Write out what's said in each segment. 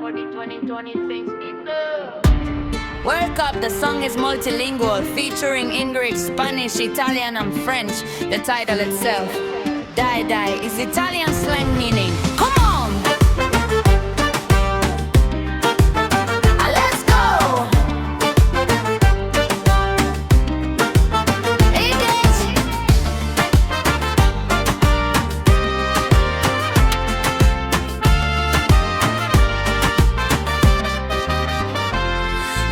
for the 2026 people. World Cup, the song is multilingual, featuring English, Spanish, Italian and French. The title itself, Die Die, is Italian slang meaning. Come on! Let's go!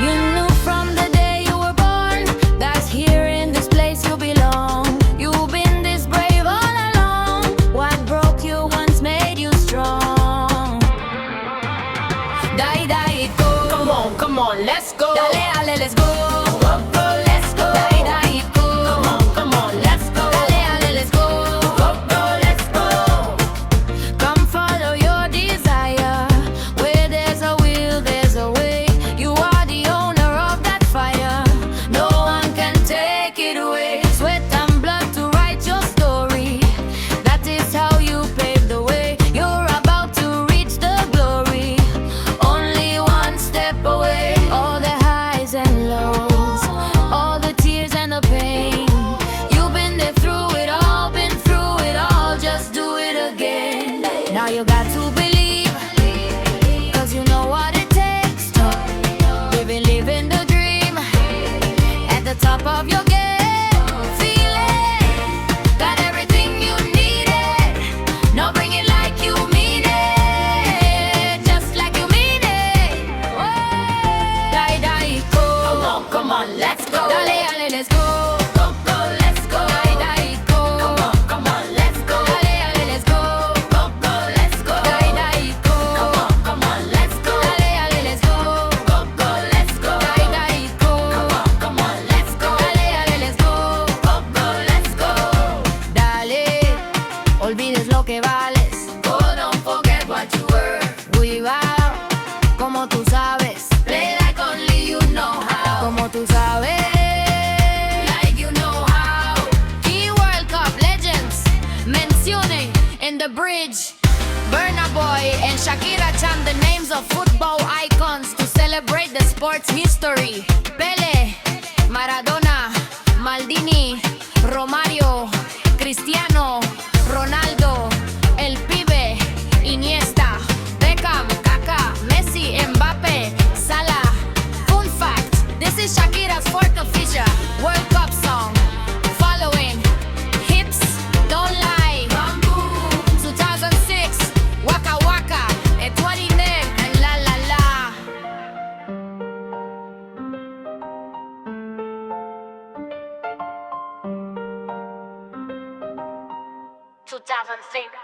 You knew from the day you were born that here in this place you belong. You've been this brave all along. What broke you once made you strong. Die, die, go. Come on, let's go. Dale, ale, let's go. Let's go. Die, die, go. Come on, let's go. Dale, ale, let's go. Let's go. Come follow your desire. Where there's a will, there's a way. You are the owner of that fire. No one can take it away. Sweat and blood to write your story. That is how you pave the way. You're about to reach the glory. Only one step away. All the highs and lows, all the tears and the pain. You've been there through it all, been through it all. Just do it again. Now you got to believe, cause you know what it takes to living the dream at the top of your game. Feel it, got everything you needed. No, bring it like you mean it, just like you mean it. Die, die, go. Come on, let's go. Dale, ale, let's go. Let's go. Die, die, go. Come on, let's go. Dale, ale, let's go. Let's go. Die, die, go. Come on, let's go. Dale, ale, let's go. Let's go. Die, die, go. Come on, let's go. Dale, ale, let's go. Let's go. Dale, olvides lo que vales. Oh, don't forget what you were. Viva como tú sabes, Play like only you know how. como tú sabes. Like you know how. Key World Cup legends mencioning in the bridge. Burna Boy and Shakira chant the names of football icons to celebrate the sport's history. Pele, Maradona, Maldini, Romario, Cristiano, Ronaldo, El Pibe, Iniesta, Beckham, Kaká, Messi, Mbappe, Salah. Fun fact, this is Shakira's fourth official World Cup song. Following Hips Don't Lie, Bamboo. 2006, Waka Waka, Etwadi Neg, and La La La. 2006.